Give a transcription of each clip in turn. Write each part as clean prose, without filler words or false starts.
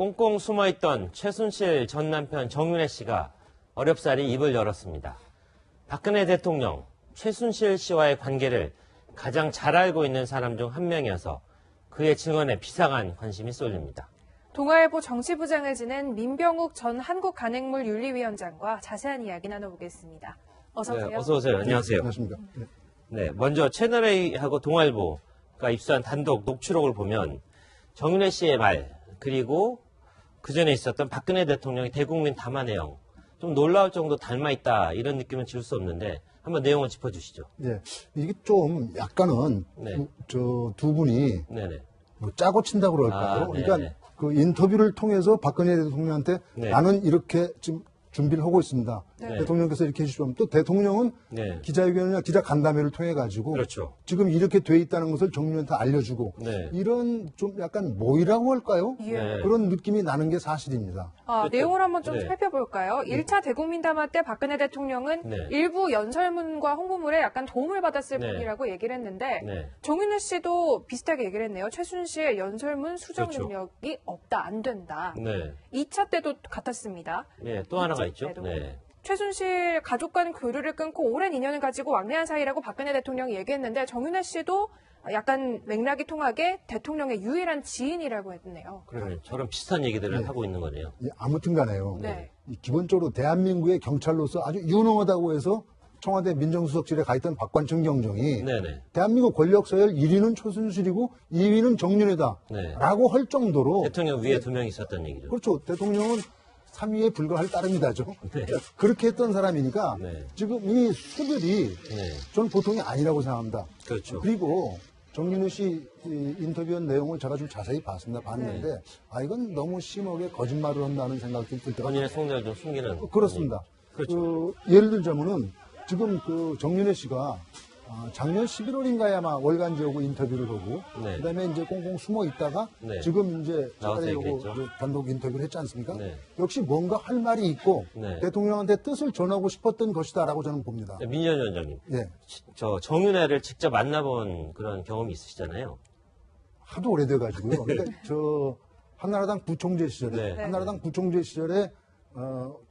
꽁꽁 숨어있던 최순실 전 남편 정윤회 씨가 어렵사리 입을 열었습니다. 박근혜 대통령, 최순실 씨와의 관계를 가장 잘 알고 있는 사람 중 한 명이어서 그의 증언에 비상한 관심이 쏠립니다. 동아일보 정치부장을 지낸 민병욱 전 한국간행물윤리위원장과 자세한 이야기 나눠보겠습니다. 어서 오세요. 네, 어서 오세요. 안녕하세요. 안녕하십니까. 네, 먼저 채널A하고 동아일보가 입수한 단독 녹취록을 보면 정윤회 씨의 말, 그리고 그 전에 있었던 박근혜 대통령의 대국민 담화 내용, 좀 놀라울 정도 닮아있다, 이런 느낌은 지울 수 없는데, 한번 내용을 짚어주시죠. 예, 이게 좀 약간은 네. 저 두 분이 네네. 뭐 짜고 친다고 그럴까요? 아, 네네. 그러니까 그 인터뷰를 통해서 박근혜 대통령한테 네. 나는 이렇게 지금 준비를 하고 있습니다. 네. 대통령께서 이렇게 해주시면 또 대통령은 네. 기자회견이나 기자 간담회를 통해 가지고 그렇죠. 지금 이렇게 돼 있다는 것을 정유한테 알려주고 네. 이런 좀 약간 모의라고 할까요? 예. 네. 그런 느낌이 나는 게 사실입니다. 내용을 한번 좀 네. 살펴볼까요? 1차 대국민 담화 때 박근혜 대통령은 네. 일부 연설문과 홍보물에 약간 도움을 받았을 네. 뿐이라고 얘기를 했는데 네. 정윤회 씨도 비슷하게 얘기를 했네요. 최순실의 연설문 수정 그렇죠. 능력이 없다, 안 된다. 네. 2차 때도 같았습니다. 네, 또 하나가 2차 있죠. 때도. 네. 최순실 가족과는 교류를 끊고 오랜 인연을 가지고 왕래한 사이라고 박근혜 대통령이 얘기했는데 정윤회 씨도 약간 맥락이 통하게 대통령의 유일한 지인이라고 했네요. 그러면 저런 비슷한 얘기들을 하고 있는 거네요. 예, 아무튼 간에요. 네. 이 기본적으로 대한민국의 경찰로서 아주 유능하다고 해서 청와대 민정수석실에 가 있던 박관청 경정이 네네. 대한민국 권력 서열 1위는 최순실이고 2위는 정윤회다 네. 라고 할 정도로 대통령 위에 두 명 있었던 얘기죠. 그렇죠. 대통령은 3위에 불과할 따름이다죠. 네. 그렇게 했던 사람이니까 네. 지금 이 수들이 네. 저는 보통이 아니라고 생각합니다. 그렇죠. 그리고 정윤회 씨 인터뷰한 내용을 제가 좀 자세히 봤는데 네. 이건 너무 심하게 거짓말을 한다는 생각이 들 때가 본인의 속내를 좀 숨기는. 그렇습니다. 그렇죠. 예를 들자면은 지금 그 정윤회 씨가 작년 11월인가에 아마 월간 지하고 인터뷰를 하고 네. 그다음에 이제 꽁꽁 숨어 있다가 네. 지금 이제 나와서 차례하고 얘기했죠. 단독 인터뷰를 했지 않습니까? 네. 역시 뭔가 할 말이 있고 네. 대통령한테 뜻을 전하고 싶었던 것이다라고 저는 봅니다. 민전 위원장님. 예, 저 정윤회를 직접 만나본 그런 경험이 있으시잖아요. 하도 오래돼가지고요. 그러니까 저 한나라당 부총재 시절에 네. 한나라당 부총재 시절에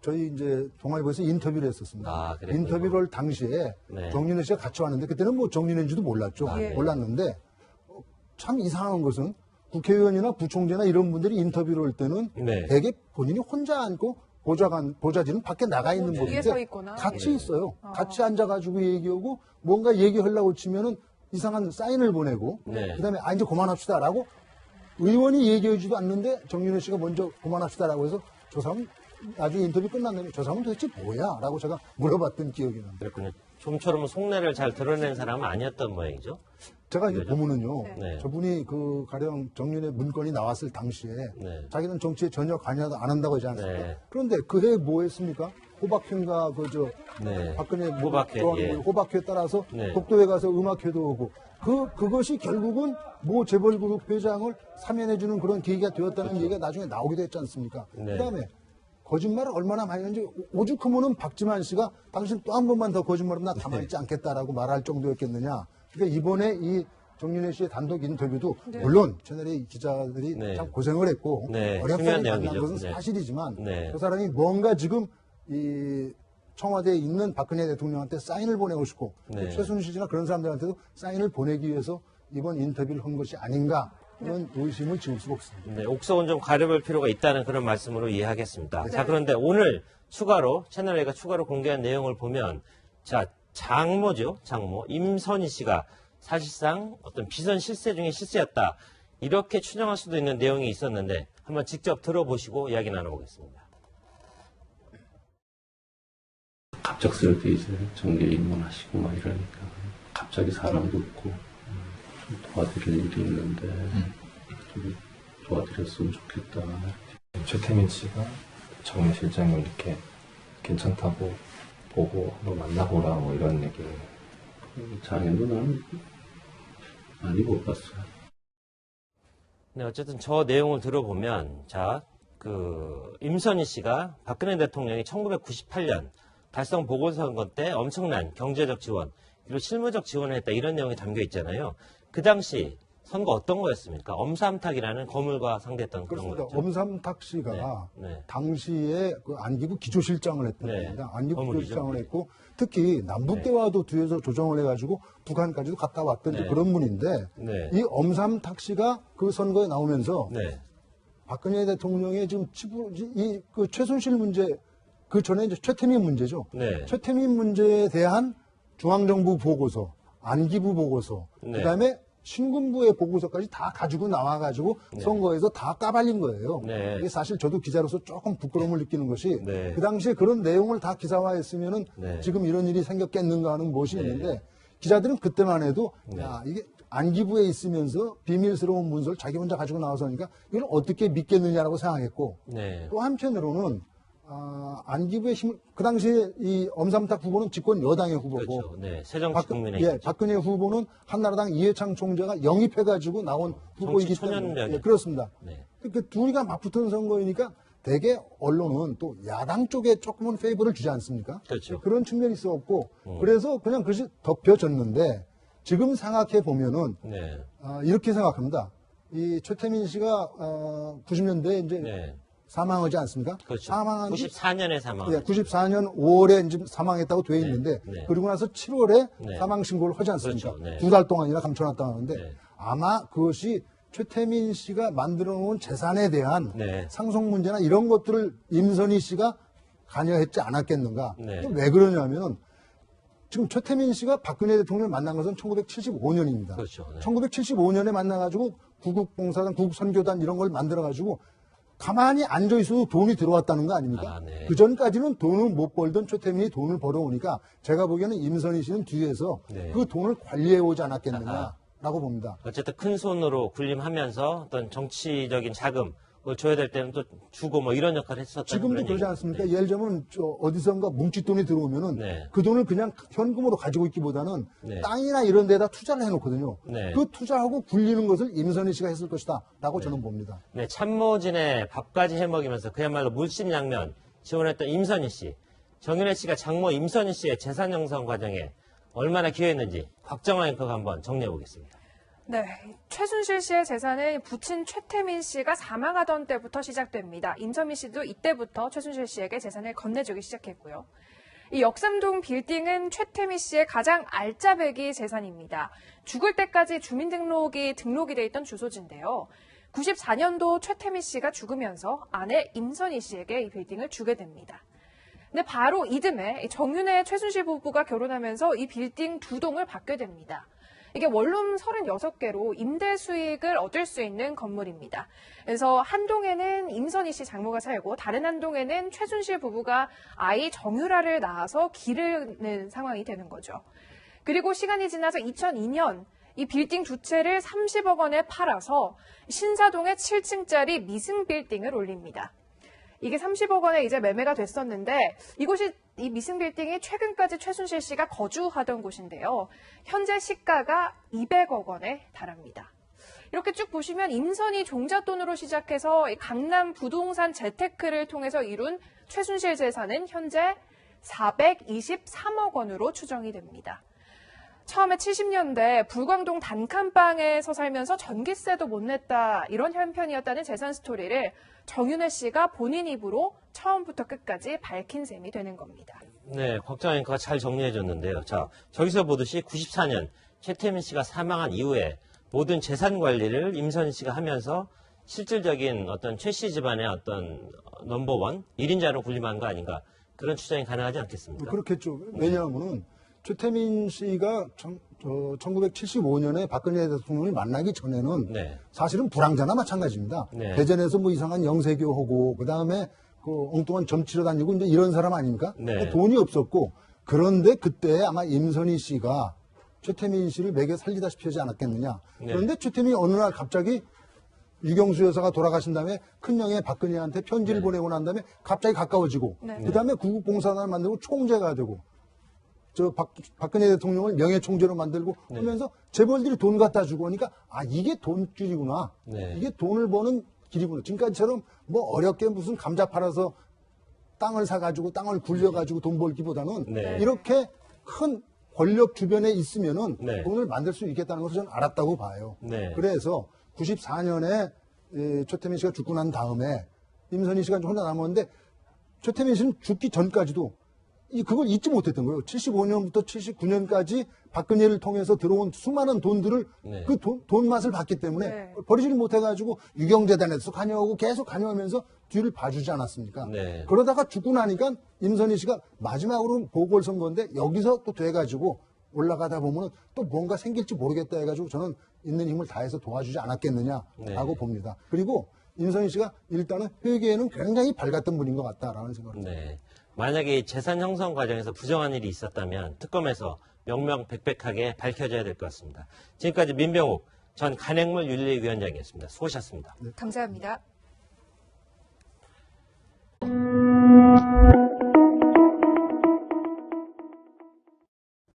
저희 이제 동아일보에서 인터뷰를 했었습니다. 아, 그랬군요. 인터뷰를 당시에 네. 정윤회 씨가 같이 왔는데 그때는 뭐 정윤회인지도 몰랐죠. 네. 몰랐는데 참 이상한 것은 국회의원이나 부총재나 이런 분들이 인터뷰를 할 때는 네. 대개 본인이 혼자 앉고 보좌진은 밖에 나가 있는 뒤에 서 분인데 있거나. 같이 네. 있어요. 같이 앉아가지고 얘기하고 뭔가 얘기하려고 치면은 이상한 사인을 보내고 네. 그다음에 이제 그만합시다라고 의원이 얘기하지도 않는데 정윤회 씨가 먼저 그만합시다라고 해서 저 사람 나중에 인터뷰 끝났는데 저 사람은 도대체 뭐야? 라고 제가 물어봤던 기억이 납니다. 그렇군요. 좀처럼 속내를 잘 드러낸 사람은 아니었던 모양이죠. 제가 이제 그죠? 보면은요, 네. 저분이 그 가령 정윤회 문건이 나왔을 당시에 네. 자기는 정치에 전혀 관여도 안 한다고 하지 않습니까? 네. 그런데 그해 뭐 했습니까? 호박회인가 네. 박근혜 호박회, 예. 호박회에 따라서 네. 독도에 가서 음악회도 오고 그것이 결국은 모 재벌그룹 회장을 사면해주는 그런 계기가 되었다는 얘기가 나중에 나오기도 했지 않습니까? 네. 그다음에 거짓말을 얼마나 많이 했는지 오죽하면은 박지만 씨가 당신 또 한 번만 더 거짓말하면 나 가만히 있지 않겠다라고 말할 정도였겠느냐. 그러니까 이번에 이 정윤회 씨의 단독 인터뷰도 물론 채널A 기자들이 네. 참 고생을 했고 네, 어렵게 중요한 만난 내용이죠. 것은 네. 사실이지만 네. 그 사람이 뭔가 지금 이 청와대에 있는 박근혜 대통령한테 사인을 보내고 싶고 네. 최순실 씨나 그런 사람들한테도 사인을 보내기 위해서 이번 인터뷰를 한 것이 아닌가 그런 의심을 지울 수가 없습니다. 네, 옥석은 좀 가려볼 필요가 있다는 그런 말씀으로 이해하겠습니다. 네. 자, 그런데 오늘 채널A가 추가로 공개한 내용을 보면, 자, 장모죠. 장모. 임선희 씨가 사실상 어떤 비선 실세 중에 실세였다. 이렇게 추정할 수도 있는 내용이 있었는데, 한번 직접 들어보시고 이야기 나눠보겠습니다. 갑작스럽게 이제 정계 입문하시고 막 이러니까 갑자기 사람도 없고 좀 도와드릴 일이 있는데 좀 도와드렸으면 좋겠다. 최태민 씨가 정윤 실장을 이렇게 괜찮다고 보고 한번 만나보라 뭐 이런 얘기를. 장애도 나는 많이 못 봤어요. 네, 어쨌든 저 내용을 들어보면, 자, 임선희 씨가 박근혜 대통령이 1998년 달성 보궐선거 때 엄청난 경제적 지원, 그리고 실무적 지원을 했다, 이런 내용이 담겨 있잖아요. 그 당시 선거 어떤 거였습니까? 엄삼탁이라는 거물과 상대했던 그런 그렇습니다. 거였죠. 엄삼탁 씨가 네, 네. 당시에 그 안기부 기조실장을 했던 네. 겁니다. 안기부 거물이죠. 기조실장을 했고 특히 남북대화도 뒤에서 조정을 해가지고 북한까지도 갔다 왔던 네. 그런 분인데 네. 이 엄삼탁 씨가 그 선거에 나오면서 네. 박근혜 대통령의 지금 그 최순실 문제 그 전에 이제 최태민 문제죠. 네. 최태민 문제에 대한 중앙정부 보고서, 안기부 보고서, 네. 그다음에 신군부의 보고서까지 다 가지고 나와가지고 선거에서 다 까발린 거예요. 네. 이게 사실 저도 기자로서 조금 부끄러움을 느끼는 것이 네. 그 당시에 그런 내용을 다 기사화했으면은 네. 지금 이런 일이 생겼겠는가 하는 무엇이 있는데 기자들은 그때만 해도 야 이게 안기부에 있으면서 비밀스러운 문서를 자기 혼자 가지고 나와서 하니까 이걸 어떻게 믿겠느냐라고 생각했고 네. 또 한편으로는 안기부의 그 당시에 이 엄삼탁 후보는 집권 여당의 후보고 그렇죠. 네. 새정치국민의 예, 박근혜 후보는 한나라당 이해창 총재가 영입해가지고 나온 후보이기 때문에 초년력이. 예, 그렇습니다. 네. 그 둘이가 맞붙은 선거이니까 대개 언론은 또 야당 쪽에 조금은 페이버를 주지 않습니까? 그렇죠. 그런 측면이 있었고 그래서 그냥 그것이 덮여졌는데 지금 생각해 보면은 네. 이렇게 생각합니다. 이 최태민 씨가 90년대에 이제 네. 사망하지 않습니까? 그렇죠. 사망한 94년에 사망. 예, 94년 5월에 이제 사망했다고 돼 있는데 네. 그리고 나서 7월에 네. 사망 신고를 하지 않습니까? 그렇죠. 네. 2달 동안이나 감춰놨다고 하는데 네. 아마 그것이 최태민 씨가 만들어 놓은 재산에 대한 네. 상속 문제나 이런 것들을 임선희 씨가 관여했지 않았겠는가. 네. 왜 그러냐면은 지금 최태민 씨가 박근혜 대통령을 만난 것은 1975년입니다. 그렇죠. 네. 1975년에 만나가지고 구국봉사단, 구국선교단 이런 걸 만들어가지고 가만히 앉아 있어도 돈이 들어왔다는 거 아닙니까? 아, 네. 그 전까지는 돈을 못 벌던 최태민이 돈을 벌어오니까 제가 보기에는 임선희 씨는 뒤에서 네. 그 돈을 관리해 오지 아하. 않았겠느냐라고 봅니다. 어쨌든 큰 손으로 군림하면서 어떤 정치적인 자금을 줘야 될 때는 또 주고 뭐 이런 역할을 했었다는 지금도 그런 그러지 얘기죠. 않습니까? 네. 예를 들면 어디선가 뭉칫돈이 들어오면은 네. 그 돈을 그냥 현금으로 가지고 있기보다는 네. 땅이나 이런 데다 투자를 해놓거든요. 네. 그 투자하고 굴리는 것을 임선희 씨가 했을 것이다라고 저는 봅니다. 네, 참모진에 밥까지 해먹이면서 그야말로 물심양면 지원했던 임선희 씨. 정윤혜 씨가 장모 임선희 씨의 재산 형성 과정에 얼마나 기여했는지 곽정화 앵커가 한번 정리해 보겠습니다. 네, 최순실 씨의 재산은 부친 최태민 씨가 사망하던 때부터 시작됩니다. 임선희 씨도 이때부터 최순실 씨에게 재산을 건네주기 시작했고요. 이 역삼동 빌딩은 최태민 씨의 가장 알짜배기 재산입니다. 죽을 때까지 주민등록이 돼 있던 주소지인데요. 94년도 최태민 씨가 죽으면서 아내 임선희 씨에게 이 빌딩을 주게 됩니다. 근데 바로 이듬해 정윤회 최순실 부부가 결혼하면서 이 빌딩 2동을 받게 됩니다. 이게 원룸 36개로 임대 수익을 얻을 수 있는 건물입니다. 그래서 한 동에는 임선희 씨 장모가 살고 다른 한 동에는 최순실 부부가 아이 정유라를 낳아서 기르는 상황이 되는 거죠. 그리고 시간이 지나서 2002년 이 빌딩 2채를 30억 원에 팔아서 신사동에 7층짜리 미승 빌딩을 올립니다. 이게 30억 원에 이제 매매가 됐었는데 이 미승 빌딩이 최근까지 최순실 씨가 거주하던 곳인데요. 현재 시가가 200억 원에 달합니다. 이렇게 쭉 보시면 임선희 종잣돈으로 시작해서 이 강남 부동산 재테크를 통해서 이룬 최순실 재산은 현재 423억 원으로 추정이 됩니다. 처음에 70년대 불광동 단칸방에서 살면서 전기세도 못 냈다 이런 형편이었다는 재산 스토리를 정윤회 씨가 본인 입으로 처음부터 끝까지 밝힌 셈이 되는 겁니다. 네, 곽정화 앵커가 잘 정리해 줬는데요. 자, 저기서 보듯이 94년 최태민 씨가 사망한 이후에 모든 재산 관리를 임선희 씨가 하면서 실질적인 어떤 최 씨 집안의 어떤 넘버원 1인자로 군림한 거 아닌가 그런 추정이 가능하지 않겠습니까? 그렇겠죠. 왜냐하면은 최태민 씨가 1975년에 박근혜 대통령을 만나기 전에는 네. 사실은 불황자나 마찬가지입니다. 네. 대전에서 뭐 이상한 영세교하고 그다음에 그 엉뚱한 점 치러 다니고 이제 이런 사람 아닙니까? 네. 돈이 없었고 그런데 그때 아마 임선희 씨가 최태민 씨를 먹여 살리다시피 하지 않았겠느냐. 네. 그런데 최태민이 어느 날 갑자기 유경수 여사가 돌아가신 다음에 큰형의 박근혜한테 편지를 보내고 난 다음에 갑자기 가까워지고 네. 그다음에 구국봉사단을 만들고 총재가 되고 박근혜 대통령을 명예총재로 만들고 하면서 재벌들이 돈 갖다 주고 하니까 이게 돈줄이구나. 네. 이게 돈을 버는 길이구나. 지금까지처럼 뭐 어렵게 무슨 감자 팔아서 땅을 사가지고 땅을 굴려가지고 돈 벌기보다는 네. 이렇게 큰 권력 주변에 있으면은 네. 돈을 만들 수 있겠다는 것을 저는 알았다고 봐요. 네. 그래서 94년에 최태민 씨가 죽고 난 다음에 임선희 씨가 혼자 남았는데 최태민 씨는 죽기 전까지도 그걸 잊지 못했던 거예요. 75년부터 79년까지 박근혜를 통해서 들어온 수많은 돈들을 네. 그 돈 맛을 봤기 때문에 네. 버리지를 못해가지고 유경재단에서 관여하고 계속 관여하면서 뒤를 봐주지 않았습니까? 네. 그러다가 죽고 나니까 임선희 씨가 마지막으로 보궐선거인데 여기서 또 돼가지고 올라가다 보면 또 뭔가 생길지 모르겠다 해가지고 저는 있는 힘을 다해서 도와주지 않았겠느냐라고 네. 봅니다. 그리고 임선희 씨가 일단은 회계에는 굉장히 밝았던 분인 것 같다라는 생각을 합니다. 네. 만약에 이 재산 형성 과정에서 부정한 일이 있었다면 특검에서 명명백백하게 밝혀져야 될 것 같습니다. 지금까지 민병욱 전 간행물 윤리위원장이었습니다. 수고하셨습니다. 감사합니다.